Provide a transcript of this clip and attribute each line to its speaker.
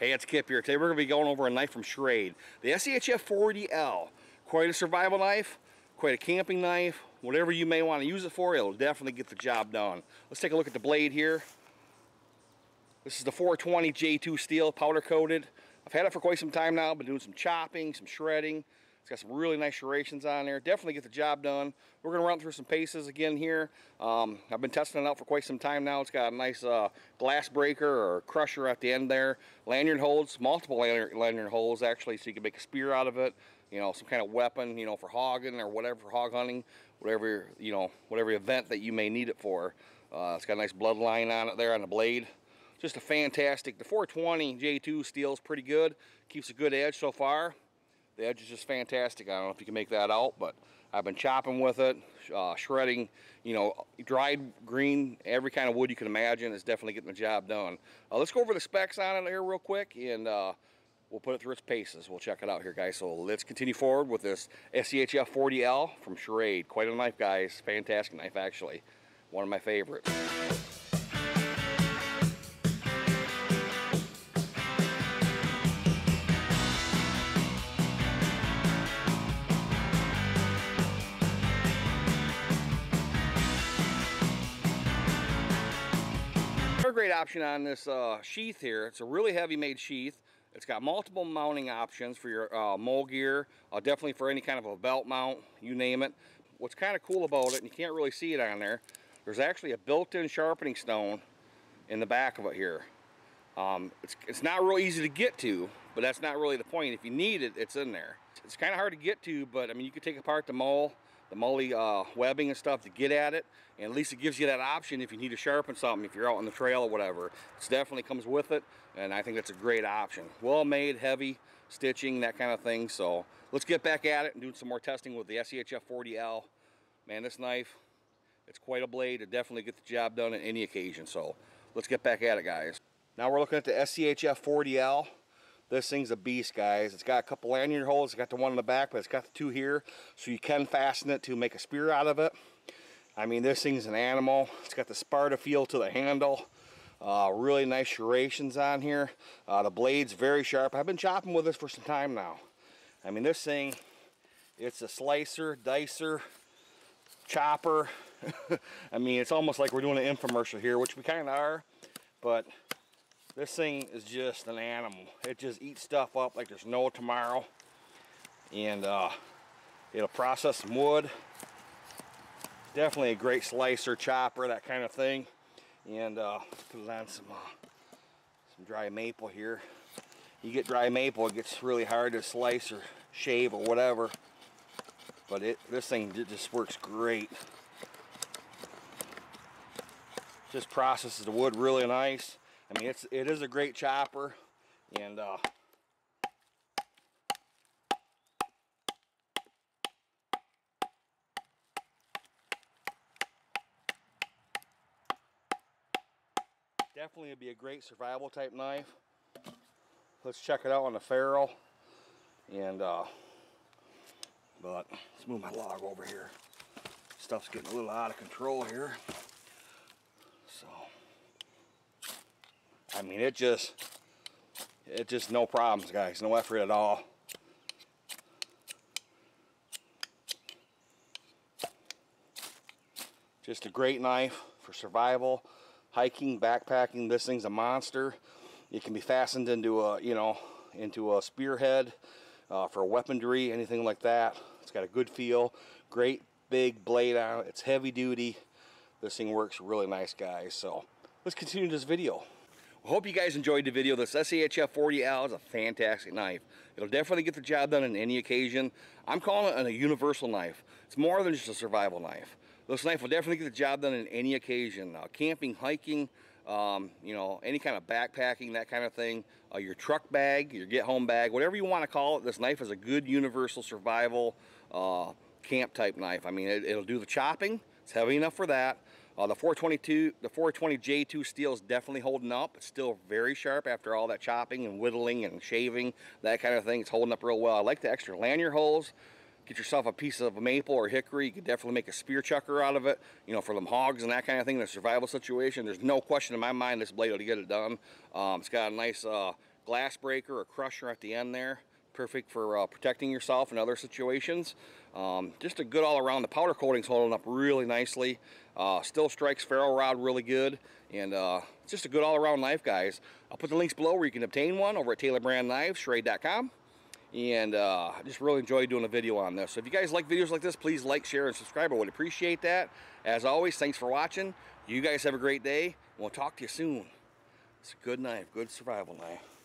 Speaker 1: Hey, it's Kip here. Today we're going to be going over a knife from Schrade. The SCHF40L. Quite a survival knife, quite a camping knife. Whatever you may want to use it for, it'll definitely get the job done. Let's take a look at the blade here. This is the 420 J2 steel, powder coated. I've had it for quite some time now. Been doing some chopping, some shredding. It's got some really nice serrations on there. Definitely get the job done. We're going to run through some paces again here. I've been testing it out for quite some time now. It's got a nice glass breaker or crusher at the end there. Lanyard holes, multiple lanyard holes actually, so you can make a spear out of it. You know, some kind of weapon, you know, for hogging or whatever, for hog hunting, whatever, you know, whatever event that you may need it for. It's got a nice bloodline on it there on the blade. Just a fantastic, the 420 J2 steel is pretty good. Keeps a good edge so far. The edge is just fantastic. I don't know if you can make that out, but I've been chopping with it, shredding, you know, dried green, every kind of wood you can imagine. Is definitely getting the job done. Let's go over the specs on it here real quick, and we'll put it through its paces. We'll check it out here, guys. So let's continue forward with this SCHF40L from Schrade. Quite a knife, guys. Fantastic knife, actually. One of my favorites. Another great option on this sheath here. It's a really heavy made sheath. It's got multiple mounting options for your mole gear, definitely for any kind of a belt mount, you name it. What's kind of cool about it, and you can't really see it on there, there's actually a built-in sharpening stone in the back of it here. It's not real easy to get to, but that's not really the point. If you need it, it's in there. It's kind of hard to get to, but I mean, you could take apart the muley webbing and stuff to get at it, and at least it gives you that option if you need to sharpen something, if you're out on the trail or whatever. It definitely comes with it, and I think that's a great option. Well made, heavy stitching, that kind of thing. So let's get back at it and do some more testing with the SCHF40L. Man, this knife, it's quite a blade. It definitely gets the job done on any occasion. So let's get back at it, guys. Now we're looking at the SCHF40L. This thing's a beast, guys. It's got a couple lanyard holes. It's got the one in the back, but it's got the two here, so you can fasten it to make a spear out of it. I mean, this thing's an animal. It's got the Sparta feel to the handle. Really nice serrations on here. The blade's very sharp. I've been chopping with this for some time now. I mean, this thing, it's a slicer, dicer, chopper. I mean, it's almost like we're doing an infomercial here, which we kind of are, but this thing is just an animal. It just eats stuff up like there's no tomorrow. And it'll process some wood. Definitely a great slicer, chopper, that kind of thing. And put it on some dry maple here. You get dry maple, it gets really hard to slice or shave or whatever. But this thing just works great. Just processes the wood really nice. I mean, it is a great chopper, and definitely would be a great survival type knife. Let's check it out on the ferrule, and but let's move my log over here. Stuff's getting a little out of control here, so. I mean, it just no problems, guys. No effort at all. Just a great knife for survival, hiking, backpacking. This thing's a monster. It can be fastened into a, you know, into a spearhead for weaponry, anything like that. It's got a good feel. Great big blade on it. It's heavy duty. This thing works really nice, guys. So let's continue this video. I hope you guys enjoyed the video. This SCHF40L is a fantastic knife. It'll definitely get the job done on any occasion. I'm calling it a universal knife. It's more than just a survival knife. This knife will definitely get the job done on any occasion. Camping, hiking, you know, any kind of backpacking, that kind of thing. Your truck bag, your get-home bag, whatever you want to call it. This knife is a good universal survival camp type knife. I mean, it'll do the chopping. It's heavy enough for that. The 420 J2 steel is definitely holding up. It's still very sharp after all that chopping and whittling and shaving, that kind of thing. It's holding up real well. I like the extra lanyard holes. Get yourself a piece of maple or hickory. You could definitely make a spear chucker out of it, you know, for them hogs and that kind of thing in a survival situation. There's no question in my mind this blade will get it done. It's got a nice glass breaker or crusher at the end there. Perfect for protecting yourself in other situations. Just a good all around. The powder coating's holding up really nicely. Still strikes ferro rod really good. And it's just a good all around knife, guys. I'll put the links below where you can obtain one over at Taylor Brand Knives, Schrade.com. And I just really enjoyed doing a video on this. So if you guys like videos like this, please like, share, and subscribe. I would appreciate that. As always, thanks for watching. You guys have a great day. We'll talk to you soon. It's a good knife, good survival knife.